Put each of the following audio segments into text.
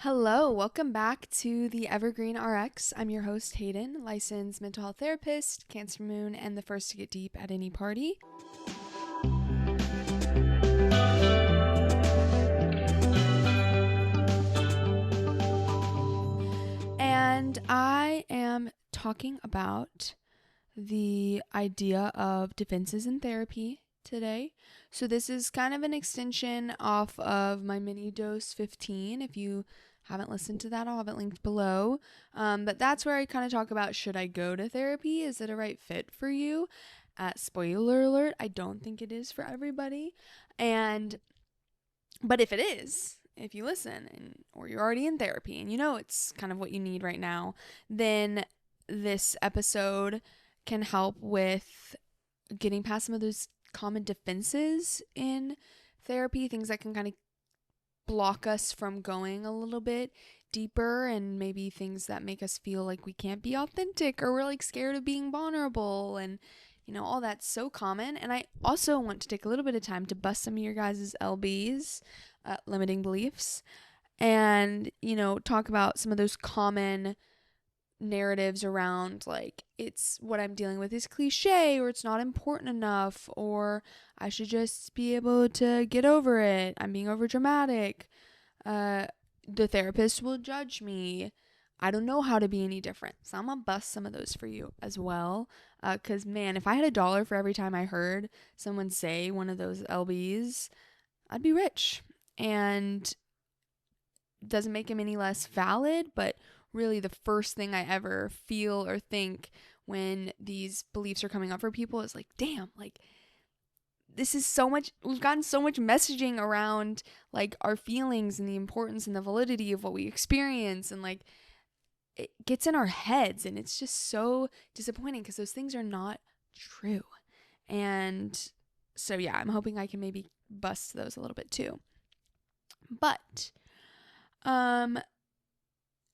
Hello, welcome back to the Evergreen RX. I'm your host, Hayden, licensed mental health therapist, Cancer Moon, and the first to get deep at any party. And I am talking about the idea of defenses in therapy today. So this is kind of an extension off of my Minidose 15. If you haven't listened to that, I'll have it linked below. But that's where I kind of talk about, should I go to therapy? Is it a right fit for you? Spoiler alert, I don't think it is for everybody. But if it is, if you listen or you're already in therapy and you know it's kind of what you need right now, then this episode can help with getting past some of those common defenses in therapy, things that can kind of block us from going a little bit deeper, and maybe things that make us feel like we can't be authentic or we're like scared of being vulnerable, and all that's so common. And I also want to take a little bit of time to bust some of your guys' LBs, limiting beliefs, and talk about some of those common narratives around, like, it's what I'm dealing with is cliché, or it's not important enough, or I should just be able to get over it, I'm being overdramatic, the therapist will judge me, I don't know how to be any different. So I'm gonna bust some of those for you as well, because man, if I had $1 for every time I heard someone say one of those LBs, I'd be rich. And doesn't make him any less valid, but really the first thing I ever feel or think when these beliefs are coming up for people is like, damn, like, this is so much, we've gotten so much messaging around like our feelings and the importance and the validity of what we experience, and like it gets in our heads, and it's just so disappointing because those things are not true. And so yeah, I'm hoping I can maybe bust those a little bit too. But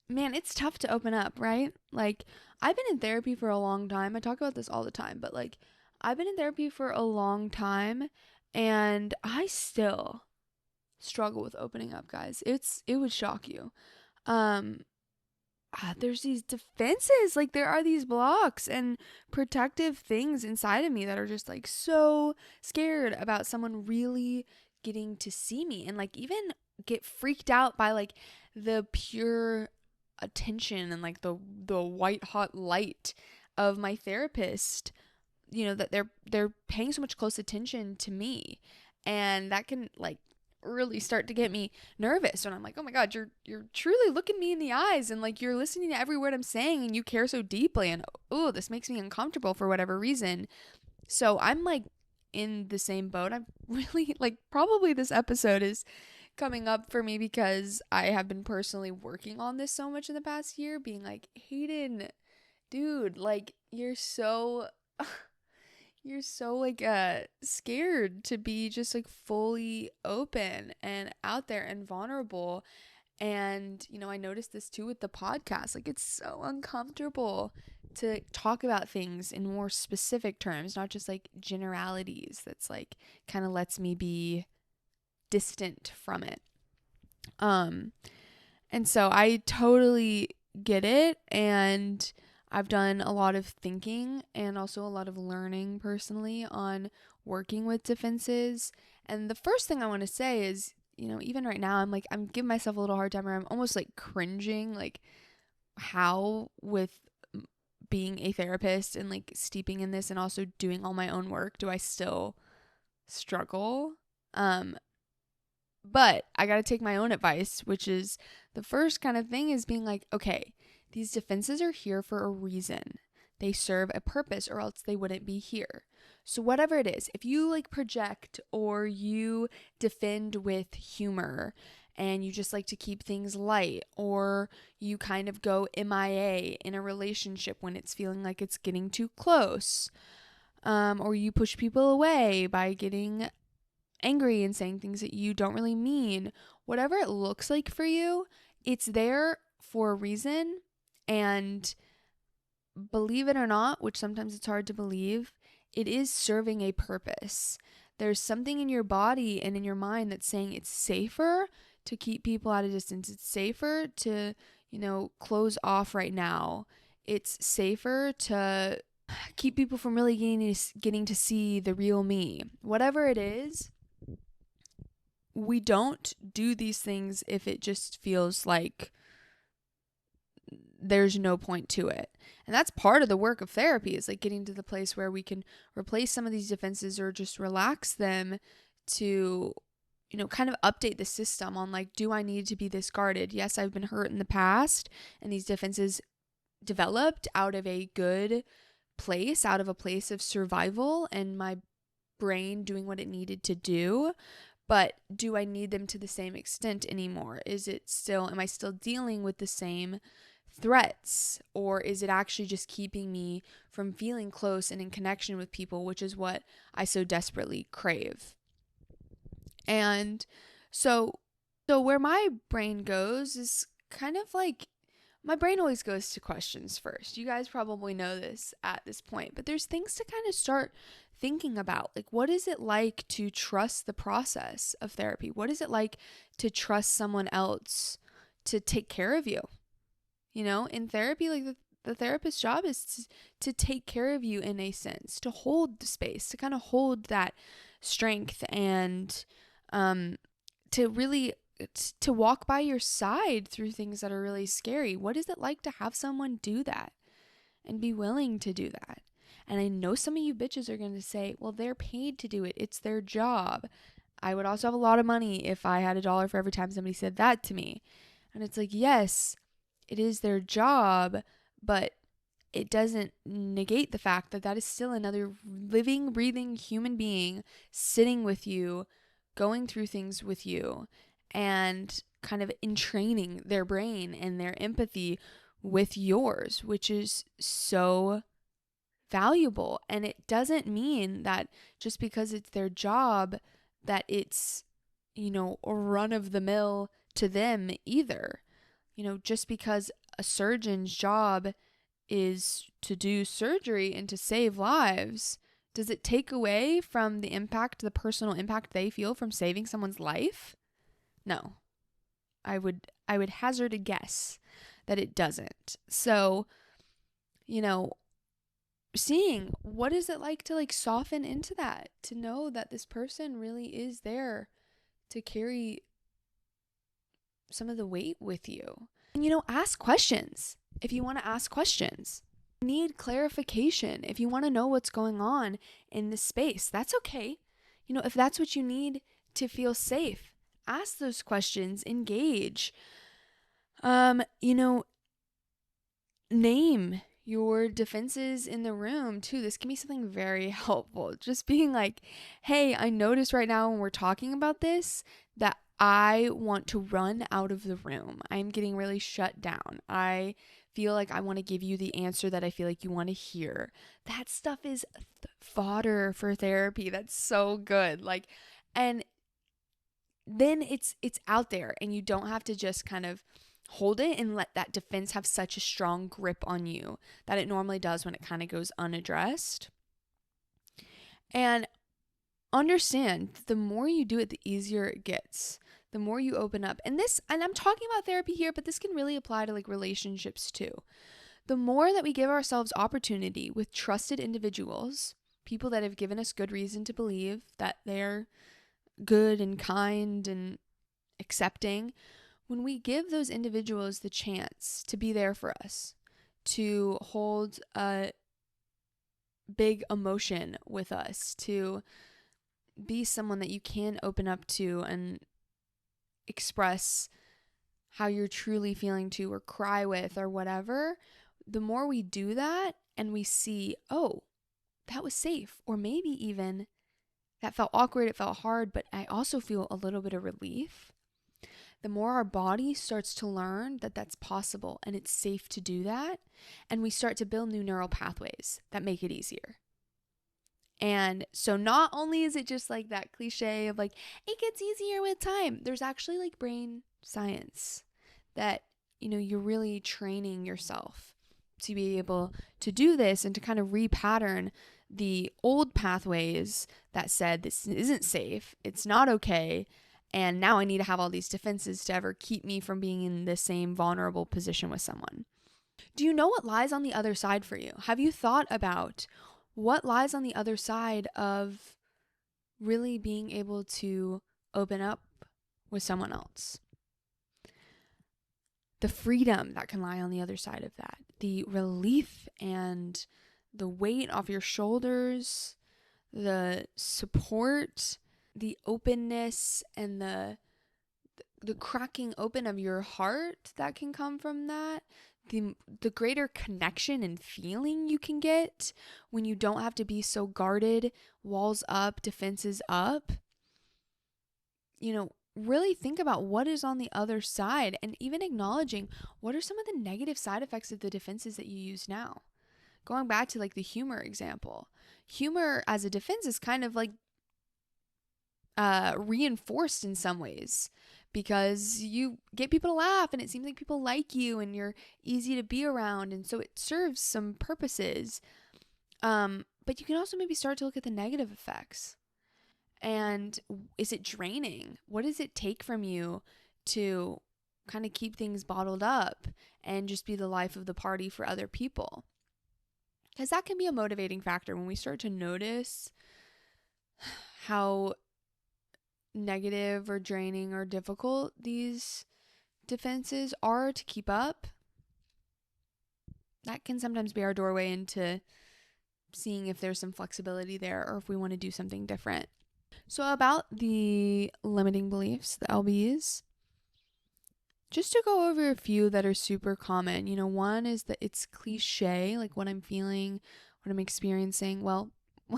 man, it's tough to open up, right? Like, I've been in therapy for a long time. I talk about this all the time, but like, I've been in therapy for a long time, and I still struggle with opening up, guys. It would shock you. Um there's these defenses, like there are these blocks and protective things inside of me that are just like so scared about someone really getting to see me, and like even get freaked out by like the pure attention and like the white hot light of my therapist, that they're paying so much close attention to me, and that can like really start to get me nervous when I'm like, oh my god, you're truly looking me in the eyes, and like you're listening to every word I'm saying, and you care so deeply, and oh, this makes me uncomfortable for whatever reason. So I'm like in the same boat. I'm really like, probably this episode is coming up for me because I have been personally working on this so much in the past year, being like, Hayden, dude, like you're so like scared to be just like fully open and out there and vulnerable. And I noticed this too with the podcast, like it's so uncomfortable to talk about things in more specific terms, not just like generalities. That's like kind of lets me be distant from it. And so I totally get it, and I've done a lot of thinking and also a lot of learning personally on working with defenses. And the first thing I want to say is, even right now, I'm giving myself a little hard time, or I'm almost like cringing, like how with being a therapist and like steeping in this and also doing all my own work, do I still struggle? But I got to take my own advice, which is the first kind of thing is being like, okay, these defenses are here for a reason. They serve a purpose, or else they wouldn't be here. So whatever it is, if you like project or you defend with humor and you just like to keep things light, or you kind of go MIA in a relationship when it's feeling like it's getting too close, or you push people away by getting angry and saying things that you don't really mean, whatever it looks like for you, it's there for a reason. And believe it or not, which sometimes it's hard to believe, it is serving a purpose. There's something in your body and in your mind that's saying it's safer to keep people at a distance. It's safer to, close off right now. It's safer to keep people from really getting to see the real me. Whatever it is, we don't do these things if it just feels like there's no point to it. And that's part of the work of therapy, is like getting to the place where we can replace some of these defenses or just relax them to, kind of update the system on like, do I need to be this guarded? Yes, I've been hurt in the past, and these defenses developed out of a good place, out of a place of survival and my brain doing what it needed to do. But do I need them to the same extent anymore? Am I still dealing with the same threats, or is it actually just keeping me from feeling close and in connection with people, which is what I so desperately crave? And so where my brain goes is kind of like, my brain always goes to questions first. You guys probably know this at this point, but there's things to kind of start thinking about. Like, what is it like to trust the process of therapy? What is it like to trust someone else to take care of you? In therapy, like the therapist's job is to take care of you in a sense, to hold the space, to kind of hold that strength, and to really to walk by your side through things that are really scary. What is it like to have someone do that and be willing to do that? And I know some of you bitches are going to say, well, they're paid to do it. It's their job. I would also have a lot of money if I had $1 for every time somebody said that to me. And it's like, yes, it is their job, but it doesn't negate the fact that that is still another living, breathing human being sitting with you, going through things with you, and kind of entraining their brain and their empathy with yours, which is so valuable. And it doesn't mean that just because it's their job that it's, a run of the mill to them either. Just because a surgeon's job is to do surgery and to save lives, does it take away from the personal impact they feel from saving someone's life? No. I would hazard a guess that it doesn't. So, seeing what is it like to like soften into that, to know that this person really is there to carry some of the weight with you. And ask questions if you want to ask questions. Need clarification if you want to know what's going on in this space. That's okay. If that's what you need to feel safe, ask those questions, engage. Name your defenses in the room too. This can be something very helpful. Just being like, hey, I notice right now when we're talking about this that I want to run out of the room. I'm getting really shut down. I feel like I want to give you the answer that I feel like you want to hear. That stuff is fodder for therapy. That's so good. And then it's out there, and you don't have to just kind of hold it and let that defense have such a strong grip on you that it normally does when it kind of goes unaddressed. And understand, the more you do it, the easier it gets. The more you open up. And I'm talking about therapy here, but this can really apply to like relationships too. The more that we give ourselves opportunity with trusted individuals, people that have given us good reason to believe that they're good and kind and accepting, when we give those individuals the chance to be there for us, to hold a big emotion with us, to be someone that you can open up to and express how you're truly feeling to, or cry with, or whatever, the more we do that and we see, oh, that was safe, or maybe even that felt awkward, it felt hard, but I also feel a little bit of relief. The more our body starts to learn that that's possible and it's safe to do that, and we start to build new neural pathways that make it easier. And so not only is it just like that cliche of like, it gets easier with time, there's actually like brain science that, you're really training yourself to be able to do this and to kind of repattern the old pathways that said this isn't safe, it's not okay, And now I need to have all these defenses to ever keep me from being in the same vulnerable position with someone. Do you know what lies on the other side for you? Have you thought about what lies on the other side of really being able to open up with someone else? The freedom that can lie on the other side of that, the relief and the weight off your shoulders, the support, the openness, and the cracking open of your heart that can come from that, the greater connection and feeling you can get when you don't have to be so guarded, walls up, defenses up. Really think about what is on the other side, and even acknowledging what are some of the negative side effects of the defenses that you use now. Going back to like the humor example, humor as a defense is kind of like reinforced in some ways because you get people to laugh and it seems like people like you and you're easy to be around, and so it serves some purposes. But you can also maybe start to look at the negative effects. And is it draining? What does it take from you to kind of keep things bottled up and just be the life of the party for other people? Because that can be a motivating factor when we start to notice how negative or draining or difficult these defenses are to keep up. That can sometimes be our doorway into seeing if there's some flexibility there or if we want to do something different. So about the limiting beliefs, the LBs, just to go over a few that are super common. One is that it's cliché, like what I'm feeling, what I'm experiencing. Well,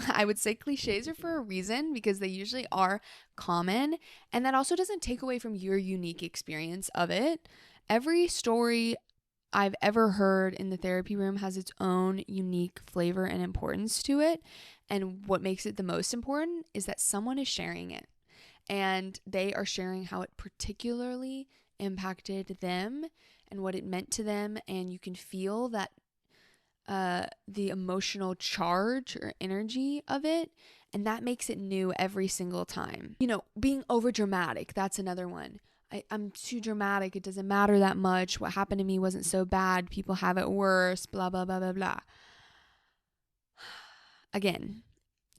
I would say cliches are for a reason because they usually are common, and that also doesn't take away from your unique experience of it. Every story I've ever heard in the therapy room has its own unique flavor and importance to it. And what makes it the most important is that someone is sharing it and they are sharing how it particularly impacted them and what it meant to them. And you can feel that the emotional charge or energy of it. And that makes it new every single time. Being overdramatic, that's another one. I'm too dramatic. It doesn't matter that much. What happened to me wasn't so bad. People have it worse, blah, blah, blah, blah, blah. Again,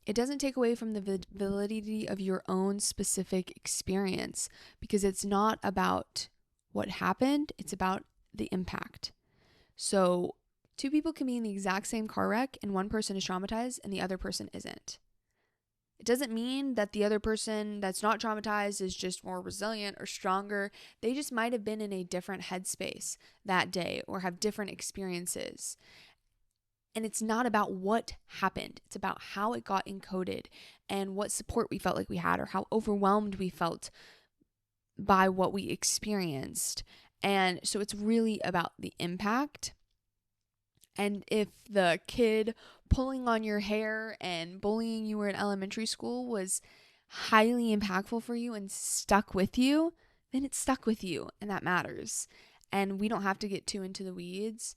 it doesn't take away from the validity of your own specific experience because it's not about what happened. It's about the impact. So 2 people can be in the exact same car wreck and one person is traumatized and the other person isn't. It doesn't mean that the other person that's not traumatized is just more resilient or stronger. They just might have been in a different headspace that day or have different experiences. And it's not about what happened. It's about how it got encoded and what support we felt like we had or how overwhelmed we felt by what we experienced. And so it's really about the impact. And if the kid pulling on your hair and bullying you in elementary school was highly impactful for you and stuck with you, then it's stuck with you, and that matters. And we don't have to get too into the weeds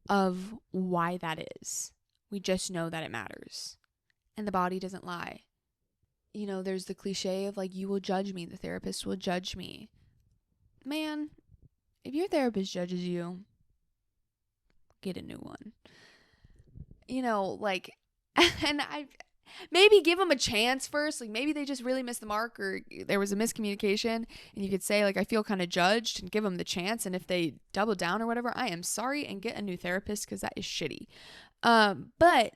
of why that is. We just know that it matters. And the body doesn't lie. There's the cliche of like, you will judge me, the therapist will judge me. Man, if your therapist judges you, get a new one. And I maybe give them a chance first. Like maybe they just really missed the mark or there was a miscommunication, and you could say like, I feel kind of judged, and give them the chance. And if they double down or whatever, I am sorry, and get a new therapist because that is shitty. But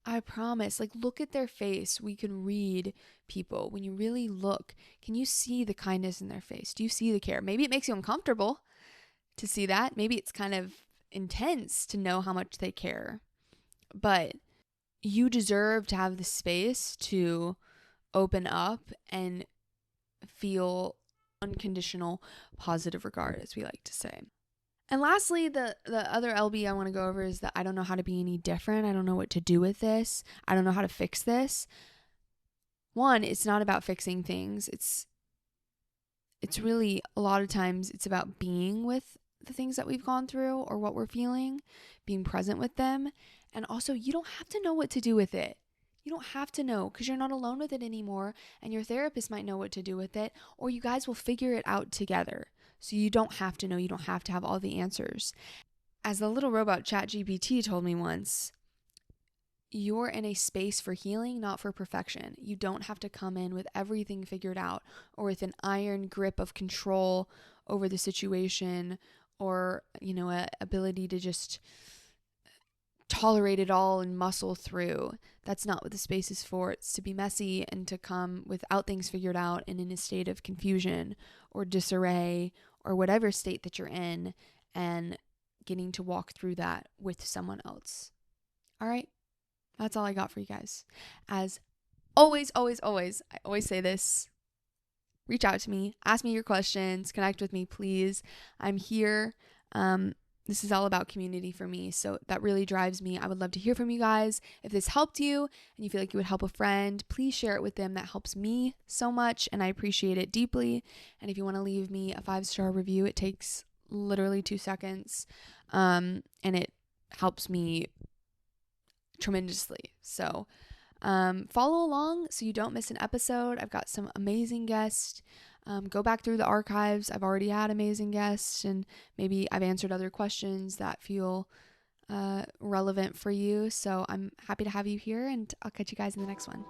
I promise, like, look at their face. We can read people. When you really look, can you see the kindness in their face? Do you see the care? Maybe it makes you uncomfortable to see that. Maybe it's kind of intense to know how much they care. But you deserve to have the space to open up and feel unconditional positive regard, as we like to say. And lastly, the other LB I want to go over is that I don't know how to be any different. I don't know what to do with this. I don't know how to fix this. One, it's not about fixing things. It's really, a lot of times, it's about being with the things that we've gone through or what we're feeling, being present with them. And also, you don't have to know what to do with it. You don't have to know because you're not alone with it anymore, and your therapist might know what to do with it, or you guys will figure it out together. So you don't have to know, you don't have to have all the answers. As the little robot ChatGPT told me once, you're in a space for healing, not for perfection. You don't have to come in with everything figured out or with an iron grip of control over the situation, or, a ability to just tolerate it all and muscle through. That's not what the space is for. It's to be messy and to come without things figured out and in a state of confusion or disarray or whatever state that you're in, and getting to walk through that with someone else. All right? That's all I got for you guys. As always, always, always, I always say this: reach out to me, ask me your questions, connect with me, please. I'm here. This is all about community for me, so that really drives me. I would love to hear from you guys. If this helped you and you feel like you would help a friend, please share it with them. That helps me so much, and I appreciate it deeply. And if you want to leave me a 5-star review, it takes literally 2 seconds, and it helps me tremendously. So follow along so you don't miss an episode. I've got some amazing guests. Go back through the archives. I've already had amazing guests, and maybe I've answered other questions that feel relevant for you. So I'm happy to have you here, and I'll catch you guys in the next one.